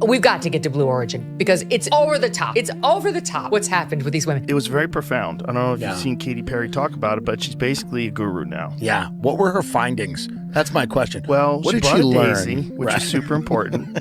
We've got to get to Blue Origin because it's over the top. It's over the top what's happened with these women. It was very profound. I don't know if you've seen Katy Perry talk about it, but she's basically a guru now. Yeah. What were her findings? That's my question. Well, what she did she brought a learn? daisy, which is super important.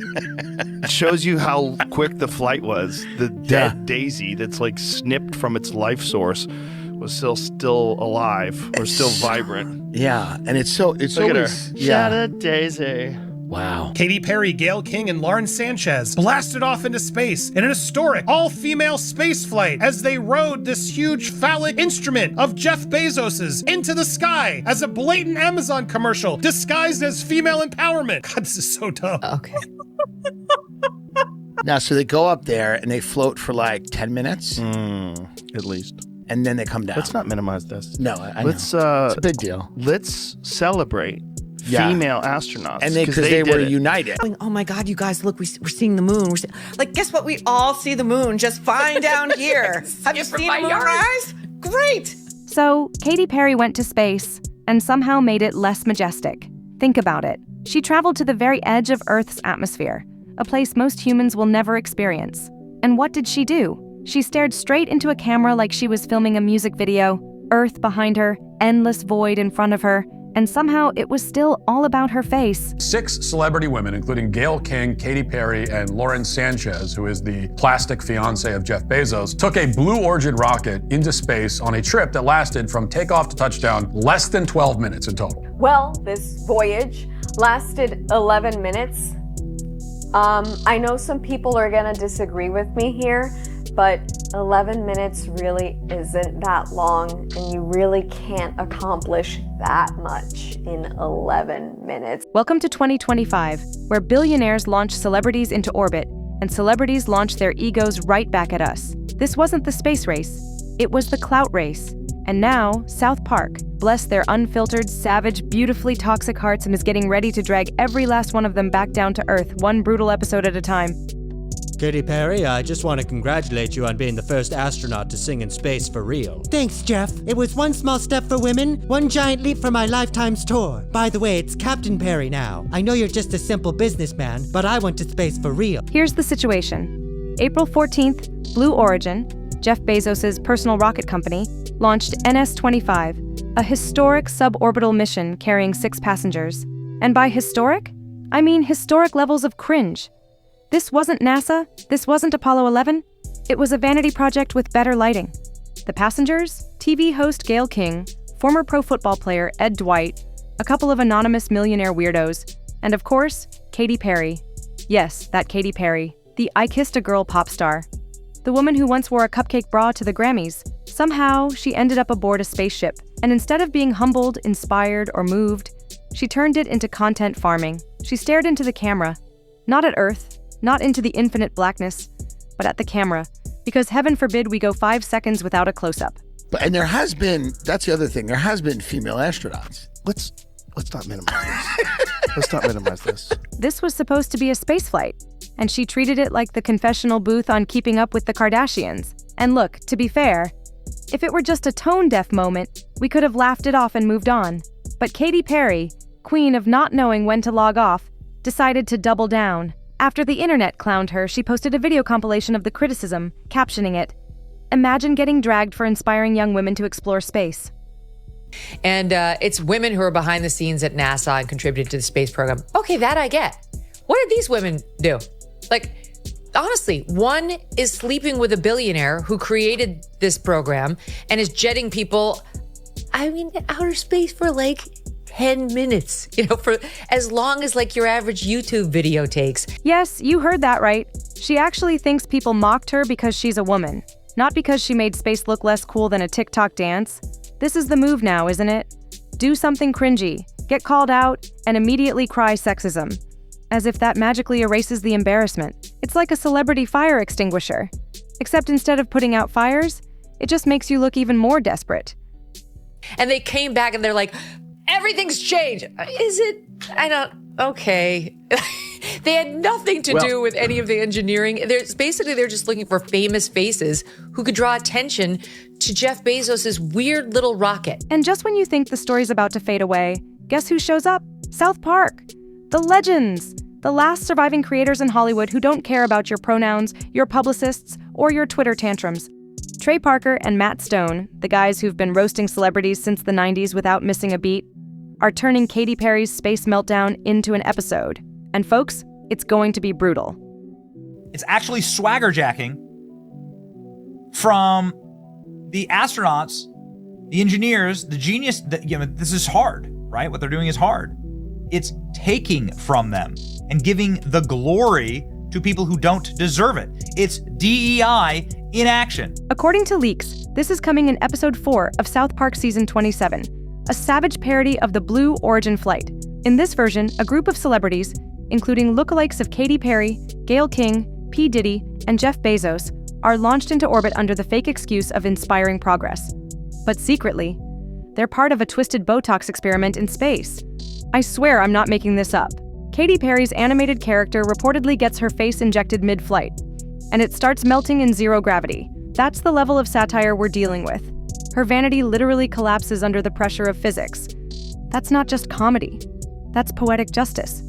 It shows you how quick the flight was. The dead daisy that's like snipped from its life source was still alive or still vibrant. Yeah, and it's Look at her. Yeah. Shattered daisy. Wow. Katy Perry, Gayle King, and Lauren Sanchez blasted off into space in an historic all-female space flight as they rode this huge phallic instrument of Jeff Bezos's into the sky as a blatant Amazon commercial disguised as female empowerment. God, this is so dumb. Okay. Now, so they go up there and they float for like 10 minutes. At least. And then they come down. Let's not minimize this. No, I know. It's a big deal. Let's celebrate female astronauts. And because they were united. Oh my God, you guys, look, we're seeing the moon. Guess what? We all see the moon just fine down here. Have you seen the moonrise? Great. So, Katy Perry went to space and somehow made it less majestic. Think about it. She traveled to the very edge of Earth's atmosphere, a place most humans will never experience. And what did she do? She stared straight into a camera like she was filming a music video, Earth behind her, endless void in front of her, and somehow it was still all about her face. 6 celebrity women, including Gayle King, Katy Perry, and Lauren Sanchez, who is the plastic fiance of Jeff Bezos, took a Blue Origin rocket into space on a trip that lasted from takeoff to touchdown less than 12 minutes in total. Well, this voyage lasted 11 minutes. I know some people are gonna disagree with me here, but 11 minutes really isn't that long, and you really can't accomplish that much in 11 minutes. Welcome to 2025, where billionaires launch celebrities into orbit, and celebrities launch their egos right back at us. This wasn't the space race, it was the clout race. And now, South Park, bless their unfiltered, savage, beautifully toxic hearts, and is getting ready to drag every last one of them back down to Earth, one brutal episode at a time. Katy Perry, I just want to congratulate you on being the first astronaut to sing in space for real. Thanks, Jeff. It was one small step for women, one giant leap for my Lifetime's tour. By the way, it's Captain Perry now. I know you're just a simple businessman, but I went to space for real. Here's the situation. April 14th, Blue Origin, Jeff Bezos' personal rocket company, launched NS-25, a historic suborbital mission carrying 6 passengers. And by historic, I mean historic levels of cringe. This wasn't NASA, this wasn't Apollo 11, it was a vanity project with better lighting. The passengers, TV host Gayle King, former pro football player Ed Dwight, a couple of anonymous millionaire weirdos, and of course, Katy Perry. Yes, that Katy Perry, the I Kissed a Girl pop star. The woman who once wore a cupcake bra to the Grammys. Somehow, she ended up aboard a spaceship, and instead of being humbled, inspired, or moved, she turned it into content farming. She stared into the camera, not at Earth, not into the infinite blackness, but at the camera, because heaven forbid we go 5 seconds without a close-up. And there has been, that's the other thing, there has been female astronauts. Let's not minimize this. Let's not minimize this. This was supposed to be a spaceflight, and she treated it like the confessional booth on Keeping Up with the Kardashians. And look, to be fair, if it were just a tone-deaf moment, we could have laughed it off and moved on. But Katy Perry, queen of not knowing when to log off, decided to double down. After the internet clowned her, she posted a video compilation of the criticism, captioning it, "Imagine getting dragged for inspiring young women to explore space." And it's women who are behind the scenes at NASA and contributed to the space program. Okay, that I get. What did these women do? Like, honestly, one is sleeping with a billionaire who created this program and is jetting people, outer space for like 10 minutes, for as long as like your average YouTube video takes. Yes, you heard that right. She actually thinks people mocked her because she's a woman, not because she made space look less cool than a TikTok dance. This is the move now, isn't it? Do something cringy, get called out, and immediately cry sexism. As if that magically erases the embarrassment. It's like a celebrity fire extinguisher. Except instead of putting out fires, it just makes you look even more desperate. And they came back and they're like, everything's changed. Is it? Okay. They had nothing to do with any of the engineering. They're just looking for famous faces who could draw attention to Jeff Bezos' weird little rocket. And just when you think the story's about to fade away, guess who shows up? South Park. The legends. The last surviving creators in Hollywood who don't care about your pronouns, your publicists, or your Twitter tantrums. Trey Parker and Matt Stone, the guys who've been roasting celebrities since the 90s without missing a beat, are turning Katy Perry's space meltdown into an episode. And folks, it's going to be brutal. It's actually swagger jacking from the astronauts, the engineers, the genius. This is hard, right? What they're doing is hard. It's taking from them and giving the glory to people who don't deserve it. It's DEI in action. According to leaks, this is coming in episode 4 of South Park season 27, a savage parody of the Blue Origin flight. In this version, a group of celebrities, including lookalikes of Katy Perry, Gayle King, P. Diddy, and Jeff Bezos, are launched into orbit under the fake excuse of inspiring progress. But secretly, they're part of a twisted Botox experiment in space. I swear I'm not making this up. Katy Perry's animated character reportedly gets her face injected mid-flight, and it starts melting in zero gravity. That's the level of satire we're dealing with. Her vanity literally collapses under the pressure of physics. That's not just comedy. That's poetic justice.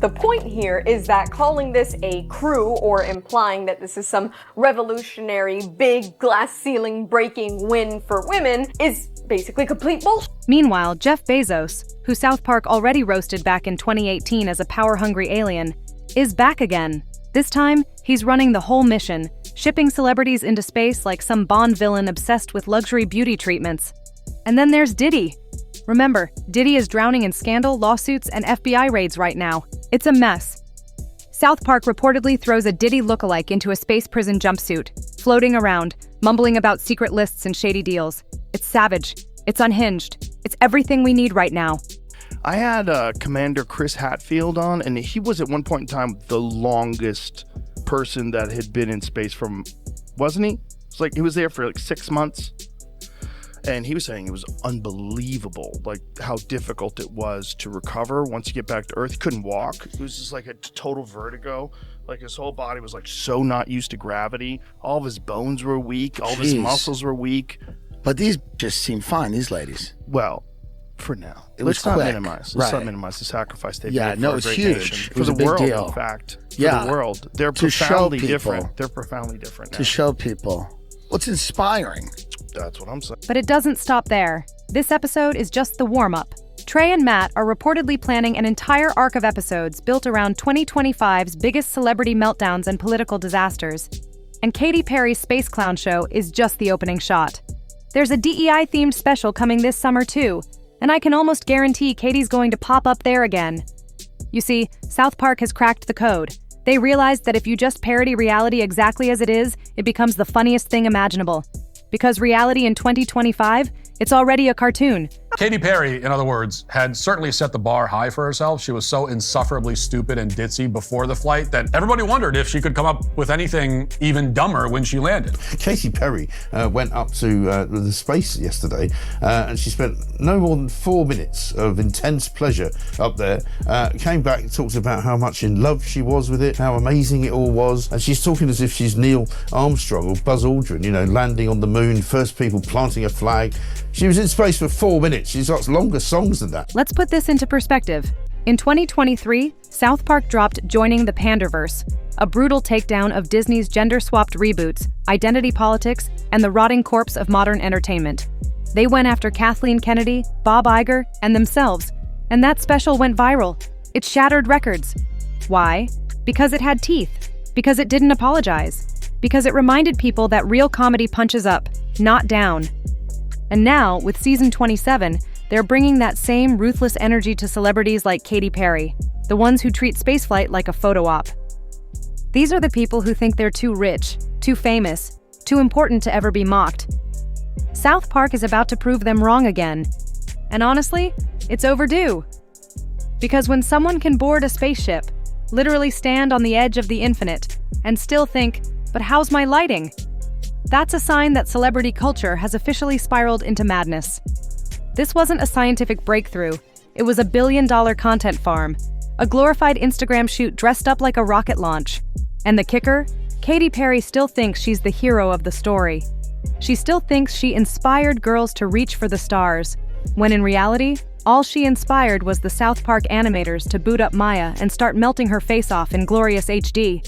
The point here is that calling this a crew or implying that this is some revolutionary, big glass ceiling breaking win for women is basically complete bullshit. Meanwhile, Jeff Bezos, who South Park already roasted back in 2018 as a power-hungry alien, is back again. This time, he's running the whole mission, shipping celebrities into space like some Bond villain obsessed with luxury beauty treatments. And then there's Diddy. Remember, Diddy is drowning in scandal, lawsuits, and FBI raids right now. It's a mess. South Park reportedly throws a Diddy lookalike into a space prison jumpsuit, floating around, mumbling about secret lists and shady deals. It's savage. It's unhinged. It's everything we need right now. I had Commander Chris Hadfield on, and he was at one point in time the longest person that had been in space from, wasn't he? It's like he was there for like 6 months. And he was saying it was unbelievable, like how difficult it was to recover once you get back to Earth. He couldn't walk. It was just like a total vertigo. Like his whole body was like so not used to gravity. All of his bones were weak. All of his muscles were weak. But these just seem fine, these ladies. Well, for now. Let's not minimize. Let's not minimize the sacrifice they made no, for it's a great huge. nation. It For was the a big world, deal. in fact. For the world. They're To profoundly show people. different. They're profoundly different now. To show people. What's inspiring? That's what I'm saying. But it doesn't stop there. This episode is just the warm-up. Trey and Matt are reportedly planning an entire arc of episodes built around 2025's biggest celebrity meltdowns and political disasters. And Katy Perry's Space Clown show is just the opening shot. There's a DEI-themed special coming this summer too, and I can almost guarantee Katy's going to pop up there again. You see, South Park has cracked the code. They realized that if you just parody reality exactly as it is, it becomes the funniest thing imaginable. Because reality in 2025, it's already a cartoon. Katy Perry, in other words, had certainly set the bar high for herself. She was so insufferably stupid and ditzy before the flight that everybody wondered if she could come up with anything even dumber when she landed. Katy Perry went up to the space yesterday and she spent no more than 4 minutes of intense pleasure up there. Came back and talked about how much in love she was with it, how amazing it all was. And she's talking as if she's Neil Armstrong or Buzz Aldrin, you know, landing on the moon, first people planting a flag. She was in space for 4 minutes. She's got longer songs than that. Let's put this into perspective. In 2023, South Park dropped Joining the Panderverse, a brutal takedown of Disney's gender-swapped reboots, identity politics, and the rotting corpse of modern entertainment. They went after Kathleen Kennedy, Bob Iger, and themselves, and that special went viral. It shattered records. Why? Because it had teeth. Because it didn't apologize. Because it reminded people that real comedy punches up, not down. And now, with season 27, they're bringing that same ruthless energy to celebrities like Katy Perry, the ones who treat spaceflight like a photo op. These are the people who think they're too rich, too famous, too important to ever be mocked. South Park is about to prove them wrong again. And honestly, it's overdue. Because when someone can board a spaceship, literally stand on the edge of the infinite, and still think, but how's my lighting? That's a sign that celebrity culture has officially spiraled into madness. This wasn't a scientific breakthrough. It was a billion-dollar content farm, a glorified Instagram shoot dressed up like a rocket launch. And the kicker? Katy Perry still thinks she's the hero of the story. She still thinks she inspired girls to reach for the stars, when in reality, All she inspired was the South Park animators to boot up Maya and start melting her face off in glorious HD.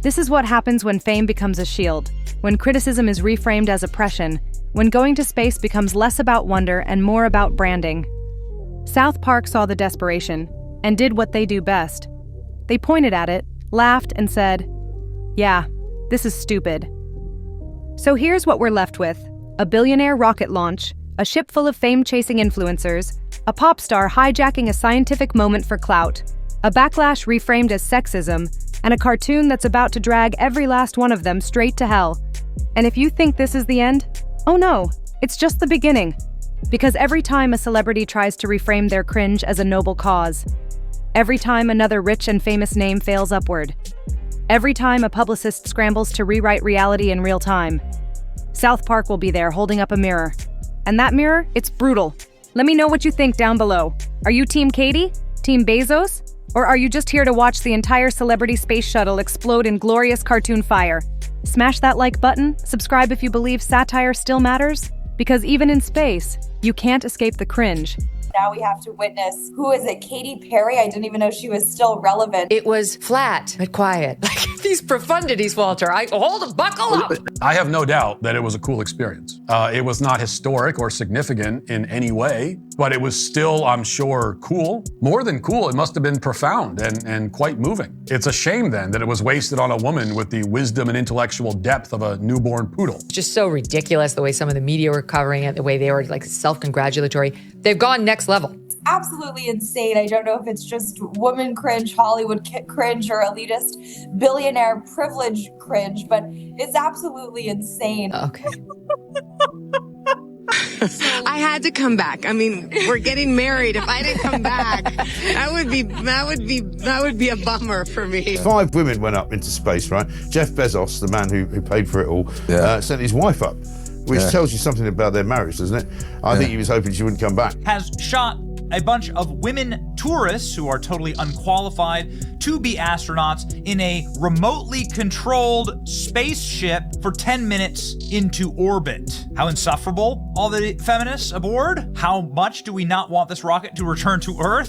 This is what happens when fame becomes a shield, when criticism is reframed as oppression, when going to space becomes less about wonder and more about branding. South Park saw the desperation and did what they do best. They pointed at it, laughed, and said, "Yeah, this is stupid." So here's what we're left with: a billionaire rocket launch, a ship full of fame-chasing influencers, a pop star hijacking a scientific moment for clout, a backlash reframed as sexism, and a cartoon that's about to drag every last one of them straight to hell. And if you think this is the end, oh no, it's just the beginning. Because every time a celebrity tries to reframe their cringe as a noble cause, every time another rich and famous name fails upward, every time a publicist scrambles to rewrite reality in real time, South Park will be there holding up a mirror. And that mirror, it's brutal. Let me know what you think down below. Are you Team Katy? Team Bezos? Or are you just here to watch the entire celebrity space shuttle explode in glorious cartoon fire? Smash that like button, subscribe if you believe satire still matters, because even in space, you can't escape the cringe. Now we have to witness, who is it, Katy Perry? I didn't even know she was still relevant. It was flat but quiet. Like these profundities, Walter. Buckle up. I have no doubt that it was a cool experience. It was not historic or significant in any way, but it was still, I'm sure, cool. More than cool, it must have been profound and quite moving. It's a shame then that it was wasted on a woman with the wisdom and intellectual depth of a newborn poodle. Just so ridiculous the way some of the media were covering it, the way they were like self-congratulatory. They've gone next level. Absolutely insane. I don't know if it's just woman cringe, Hollywood cringe, or elitist billionaire privilege cringe, but it's absolutely insane. Okay. I had to come back. I mean, we're getting married. If I didn't come back, that would be a bummer for me. 5 women went up into space, right? Jeff Bezos, the man who paid for it all, sent his wife up, which tells you something about their marriage, doesn't it? I think he was hoping she wouldn't come back. Has shot a bunch of women tourists who are totally unqualified to be astronauts in a remotely controlled spaceship for 10 minutes into orbit. How insufferable, all the feminists aboard? How much do we not want this rocket to return to Earth?